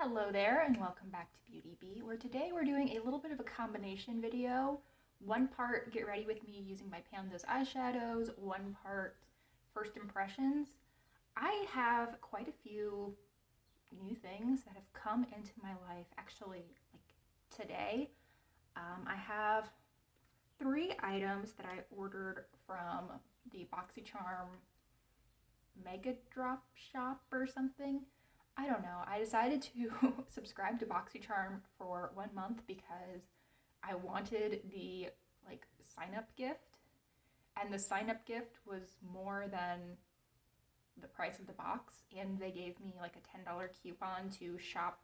Hello there and welcome back to Beauty Bee, where today we're doing a little bit of a combination video. One part get ready with me using my Pandas eyeshadows, one part first impressions. I have quite a few new things that have come into my life actually like today. I have 3 items that I ordered from the BoxyCharm Mega Drop shop or something. I don't know. I decided to subscribe to BoxyCharm for 1 month because I wanted the like sign up gift, and the sign up gift was more than the price of the box, and they gave me like a $10 coupon to shop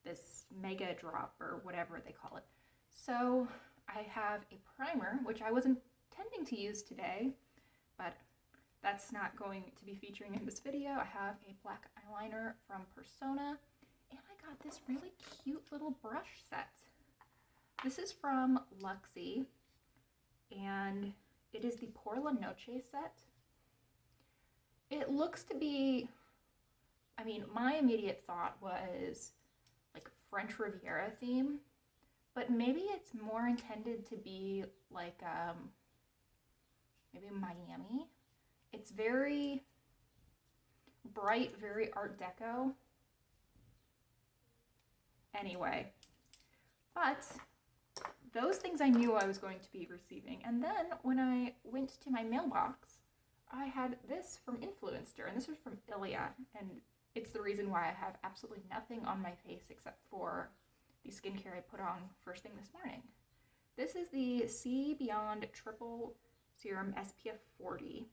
this mega drop or whatever they call it. So I have a primer, which I was intending to use today, but that's not going to be featuring in this video. I have a black eyeliner from Persona, and I got this really cute little brush set. This is from Luxie, and it is the Por La Noche set. It looks to be, my immediate thought was like French Riviera theme, but maybe it's more intended to be like maybe Miami. It's very bright, very Art Deco. Anyway, but those things I knew I was going to be receiving. And then when I went to my mailbox, I had this from Influenster, and this was from Ilia, and it's the reason why I have absolutely nothing on my face except for the skincare I put on first thing this morning. This is the C Beyond Triple Serum SPF 40.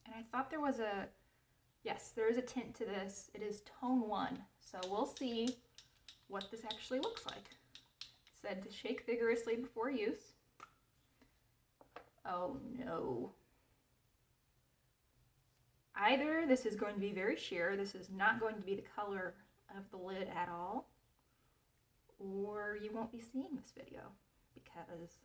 And I thought there was there is a tint to this. It is Tone 1, so we'll see what this actually looks like. It said to shake vigorously before use. Oh no. Either this is going to be very sheer, this is not going to be the color of the lid at all, or you won't be seeing this video because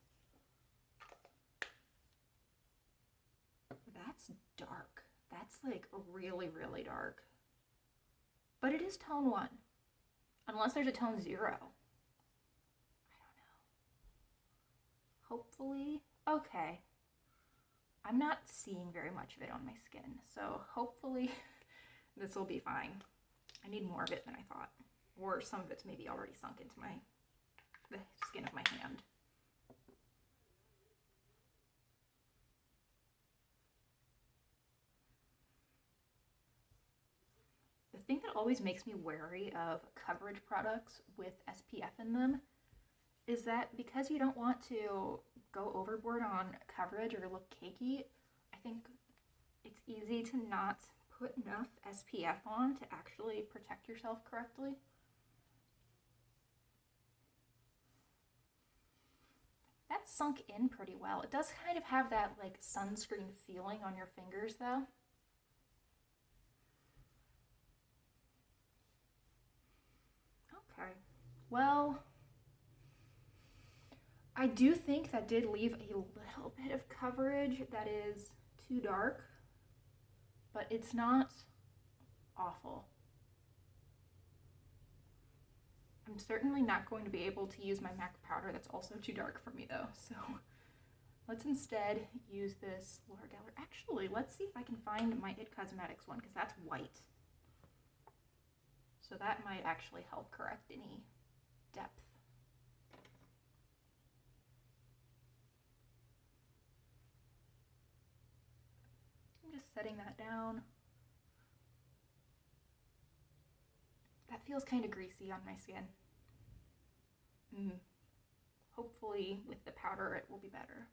that's dark. That's like really, really dark. But it is Tone 1. Unless there's a Tone 0. I don't know. Hopefully. Okay. I'm not seeing very much of it on my skin, so hopefully this will be fine. I need more of it than I thought. Or some of it's maybe already sunk into the skin of my hand. The thing that always makes me wary of coverage products with SPF in them is that because you don't want to go overboard on coverage or look cakey, I think it's easy to not put enough SPF on to actually protect yourself correctly. That's sunk in pretty well. It does kind of have that like sunscreen feeling on your fingers though. Okay, well, I do think that did leave a little bit of coverage that is too dark, but it's not awful. I'm certainly not going to be able to use my MAC powder that's also too dark for me though, so let's instead use this Laura Geller. Actually, let's see if I can find my IT Cosmetics one, because that's white. So that might actually help correct any depth. I'm just setting that down. That feels kind of greasy on my skin. Hopefully with the powder it will be better.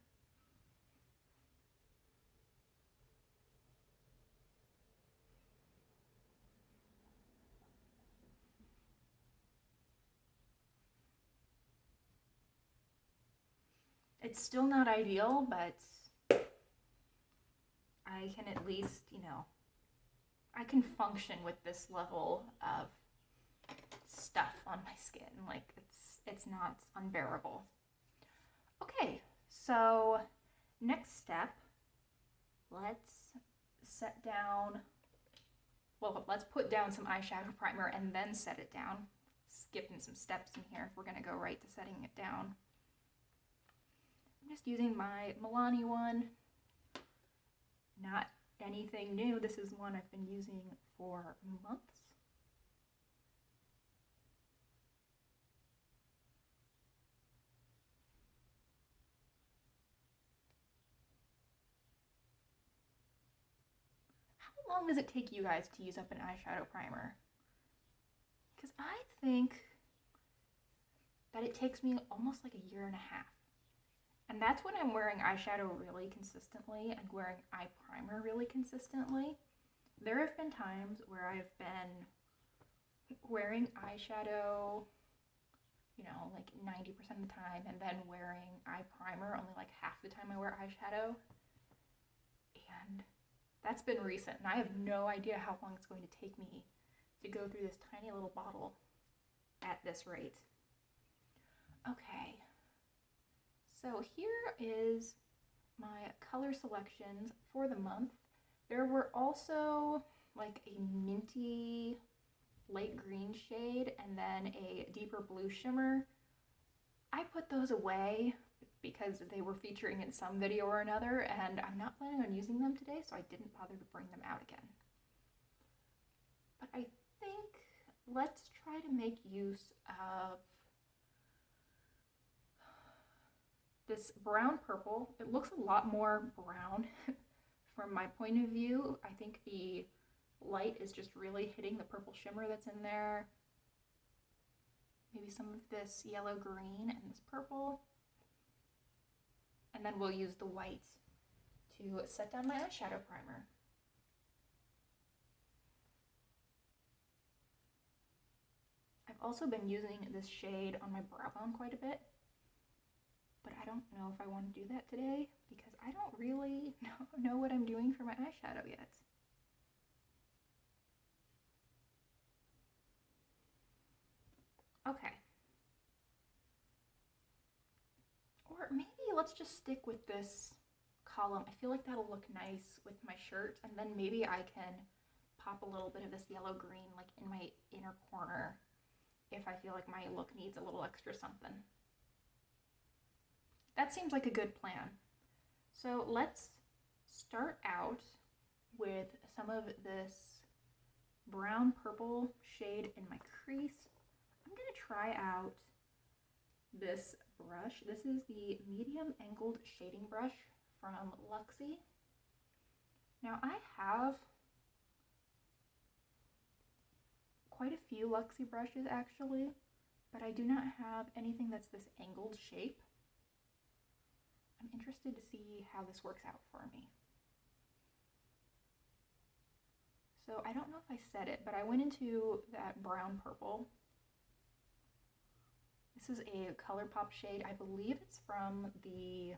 It's still not ideal, but I can at least, I can function with this level of stuff on my skin. Like, it's not unbearable. Okay, so next step, let's well, let's put down some eyeshadow primer and then set it down. Skipping some steps in here if we're going to go right to setting it down. I'm just using my Milani one. Not anything new. This is one I've been using for months. How long does it take you guys to use up an eyeshadow primer? Because I think that it takes me almost like a year and a half. And that's when I'm wearing eyeshadow really consistently and wearing eye primer really consistently. There have been times where I've been wearing eyeshadow, you know, like 90% of the time, and then wearing eye primer only like half the time I wear eyeshadow. And that's been recent, and I have no idea how long it's going to take me to go through this tiny little bottle at this rate. Okay. So here is my color selections for the month. There were also like a minty light green shade and then a deeper blue shimmer. I put those away because they were featuring in some video or another, and I'm not planning on using them today, so I didn't bother to bring them out again. But I think let's try to make use of this brown purple. It looks a lot more brown from my point of view. I think the light is just really hitting the purple shimmer that's in there. Maybe some of this yellow green and this purple. And then we'll use the white to set down my eyeshadow primer. I've also been using this shade on my brow bone quite a bit, but I don't know if I want to do that today because I don't really know what I'm doing for my eyeshadow yet. Okay. Or maybe let's just stick with this column. I feel like that'll look nice with my shirt, and then maybe I can pop a little bit of this yellow green like in my inner corner if I feel like my look needs a little extra something. That seems like a good plan. So let's start out with some of this brown purple shade in my crease. I'm going to try out this brush. This is the medium angled shading brush from Luxie. Now I have quite a few Luxie brushes actually, but I do not have anything that's this angled shape. I'm interested to see how this works out for me. So I don't know if I said it, but I went into that brown purple. This is a ColourPop shade. I believe it's from the,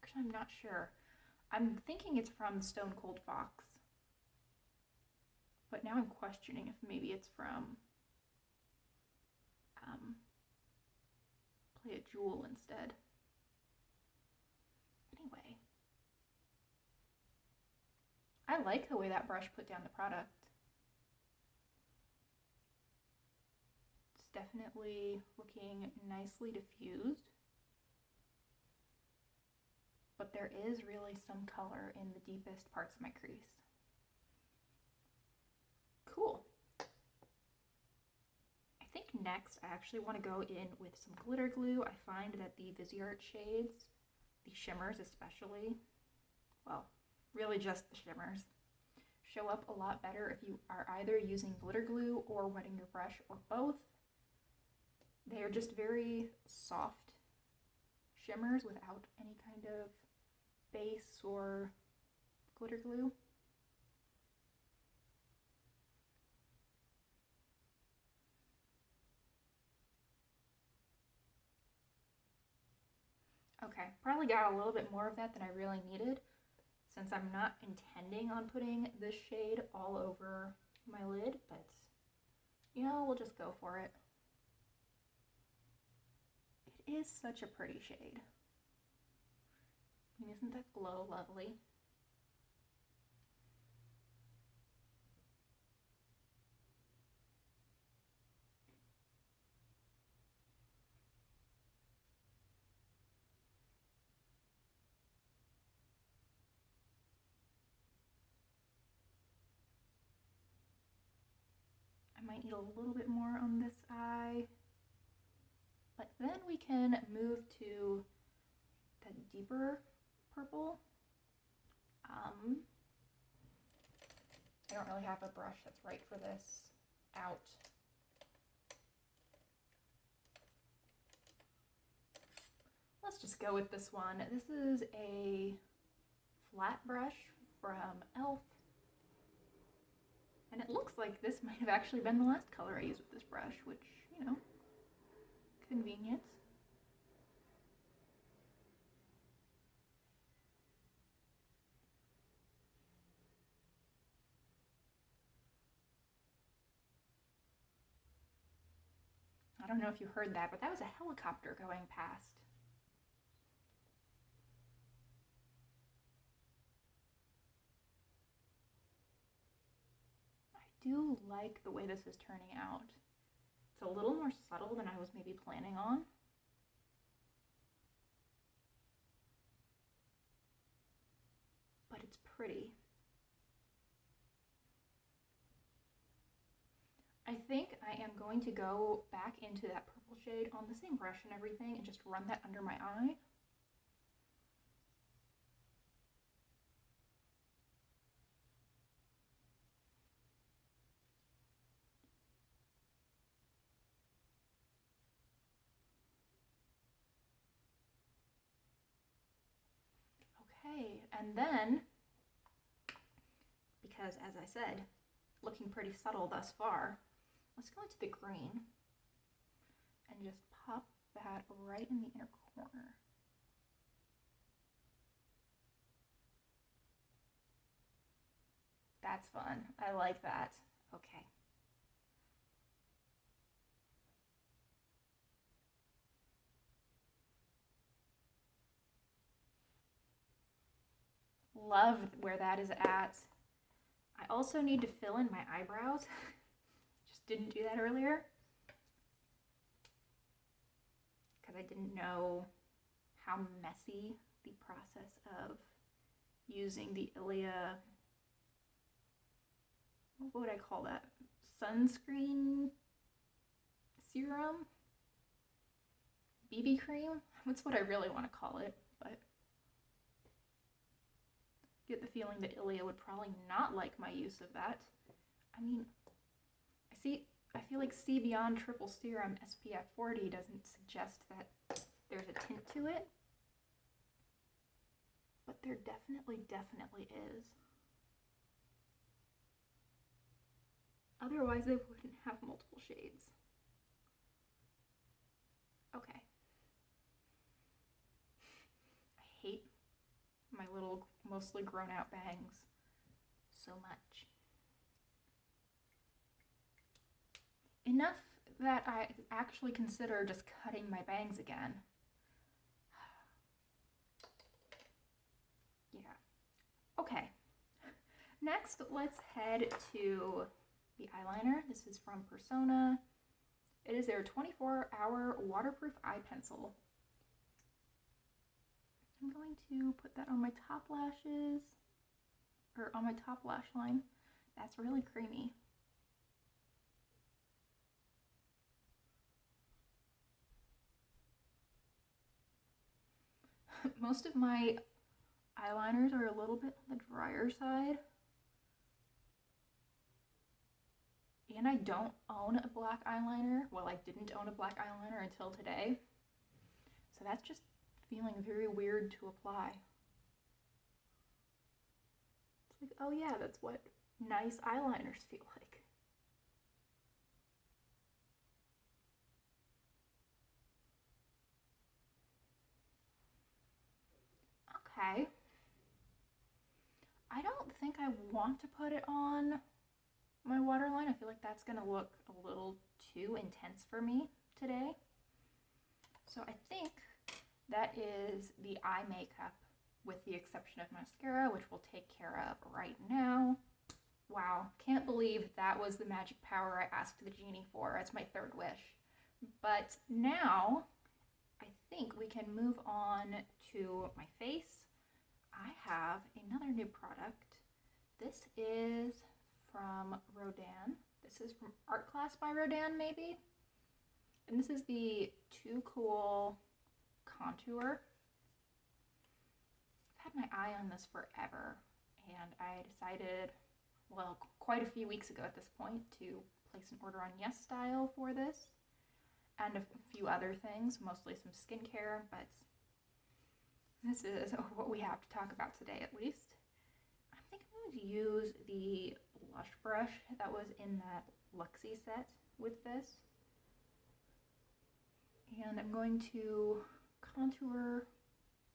actually I'm not sure. I'm thinking it's from Stone Cold Fox, but now I'm questioning if maybe it's from Play a Jewel instead. Anyway, I like the way that brush put down the product. It's definitely looking nicely diffused, but there is really some color in the deepest parts of my crease. Cool. I think next I actually want to go in with some glitter glue. I find that the Viseart shades, the shimmers especially, well, really just the shimmers, show up a lot better if you are either using glitter glue or wetting your brush or both. They are just very soft shimmers without any kind of base or glitter glue. Okay, probably got a little bit more of that than I really needed, since I'm not intending on putting this shade all over my lid, but you know, we'll just go for it. It is such a pretty shade. I mean, isn't that glow lovely? need a little bit more on this eye. But then we can move to that deeper purple. I don't really have a brush that's right for this out. Let's just go with this one. This is a flat brush from e.l.f. And it looks like this might have actually been the last color I used with this brush, which, you know, convenient. I don't know if you heard that, but that was a helicopter going past. I do like the way this is turning out. It's a little more subtle than I was maybe planning on. But it's pretty. I think I am going to go back into that purple shade on the same brush and everything and just run that under my eye. Okay, and then, because as I said, looking pretty subtle thus far, let's go into the green and just pop that right in the inner corner. That's fun. I like that. Okay. Love where that is at. I also need to fill in my eyebrows. Just didn't do that earlier because I didn't know how messy the process of using the Ilia, what would I call that? Sunscreen serum? BB cream? That's what I really want to call it, but get the feeling that Ilia would probably not like my use of that. I mean, I feel like See Beyond Triple Serum SPF 40 doesn't suggest that there's a tint to it, but there definitely is. Otherwise, they wouldn't have multiple shades. Okay. I hate my little, mostly grown out bangs so much. Enough that I actually consider just cutting my bangs again. Yeah. Okay. Next, let's head to the eyeliner. This is from Persona. It is their 24-hour waterproof eye pencil. I'm going to put that on my top lashes, or on my top lash line. That's really creamy. Most of my eyeliners are a little bit on the drier side. And I don't own a black eyeliner. Well, I didn't own a black eyeliner until today. So that's just feeling very weird to apply. It's like, oh yeah, that's what nice eyeliners feel like. Okay. I don't think I want to put it on my waterline. I feel like that's gonna look a little too intense for me today. So I think that is the eye makeup, with the exception of mascara, which we'll take care of right now. Wow, can't believe that was the magic power I asked the genie for as my third wish. But now I think we can move on to my face. I have another new product. This is from Rodin. This is from Art Class by Rodin, maybe? And this is the Too Cool Contour. I've had my eye on this forever, and I decided, well, quite a few weeks ago at this point, to place an order on YesStyle for this, and a few other things, mostly some skincare, but this is what we have to talk about today at least. I think I'm going to use the blush brush that was in that Luxie set with this. And I'm going to contour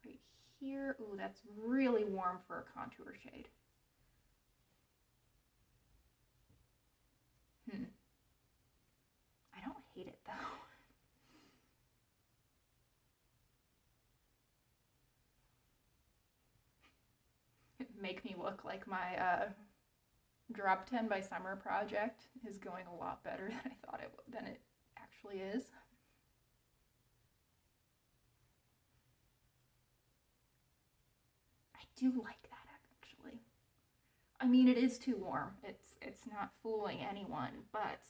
right here. Ooh, that's really warm for a contour shade. I don't hate it though. Make me look like my Drop 10 by Summer project is going a lot better than I thought than it actually is. I do like that actually. I mean, it is too warm. It's not fooling anyone, but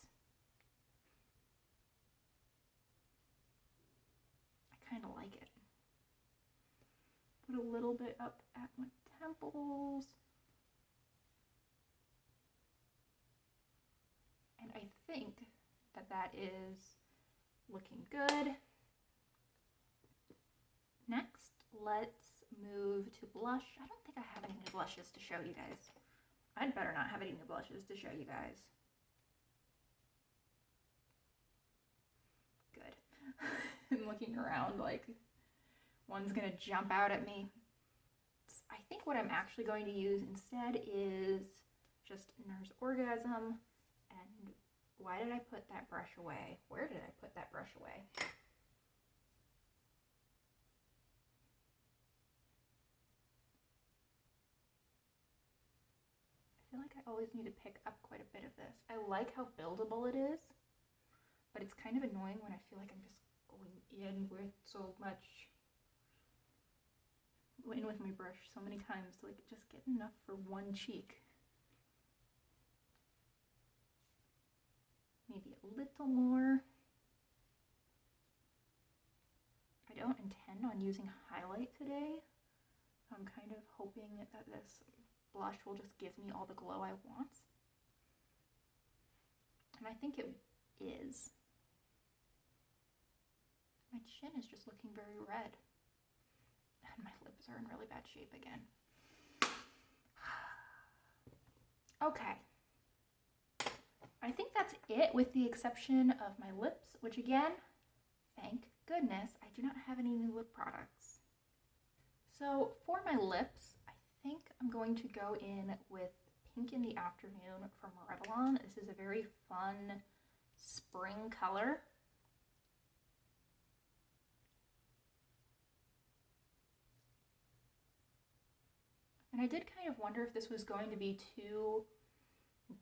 I kind of like it. Put a little bit up at my temples. And I think that that is looking good. Next, let's move to blush. I don't think I have any new blushes to show you guys. I'd better not have any new blushes to show you guys. Good. I'm looking around like one's gonna jump out at me. I think what I'm actually going to use instead is just Nurse Orgasm. And why did I put that brush away? Where did I put that brush away? I feel like I always need to pick up quite a bit of this. I like how buildable it is, but it's kind of annoying when I feel like I'm just going in with so much, in with my brush so many times to like just get enough for one cheek. Maybe a little more. I don't intend on using highlight today. I'm kind of hoping that this blush will just give me all the glow I want. And I think it is. My chin is just looking very red. And my lips are in really bad shape again. Okay. I think that's it with the exception of my lips, which again, thank goodness, I do not have any new lip products. So for my lips, I think I'm going to go in with Pink in the Afternoon from Revlon. This is a very fun spring color. And I did kind of wonder if this was going to be too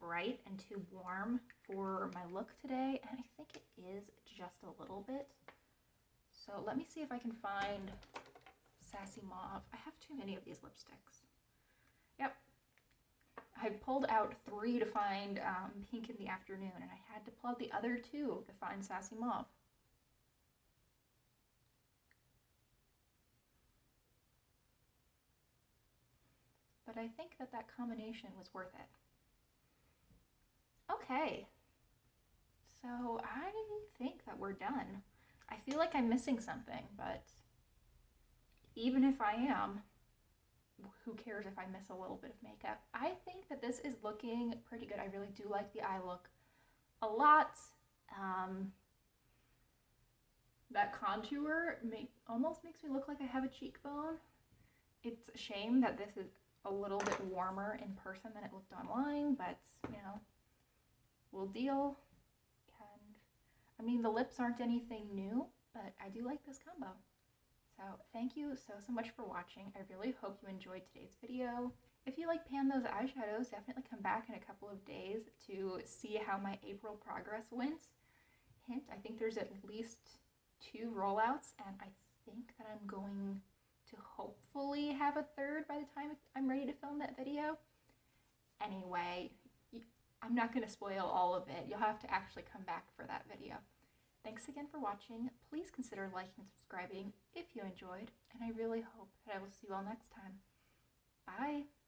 bright and too warm for my look today, and I think it is just a little bit. So let me see if I can find Sassy Mauve. I have too many of these lipsticks. Yep. I pulled out 3 to find Pink in the Afternoon, and I had to pull out the other 2 to find Sassy Mauve. But I think that that combination was worth it. Okay, so I think that we're done. I feel like I'm missing something, but even if I am, who cares if I miss a little bit of makeup? I think that this is looking pretty good. I really do like the eye look a lot. That contour almost makes me look like I have a cheekbone. It's a shame that this is a little bit warmer in person than it looked online, but you know, we'll deal. And I mean, the lips aren't anything new, but I do like this combo. So thank you so much for watching. I really hope you enjoyed today's video. If you like Pan those eyeshadows, definitely come back in a couple of days to see how my April progress went. Hint, I think there's at least 2 rollouts, and I think that I'm going to hopefully have a 3rd by the time I'm ready to film that video. Anyway, I'm not going to spoil all of it. You'll have to actually come back for that video. Thanks again for watching. Please consider liking and subscribing if you enjoyed, and I really hope that I will see you all next time. Bye!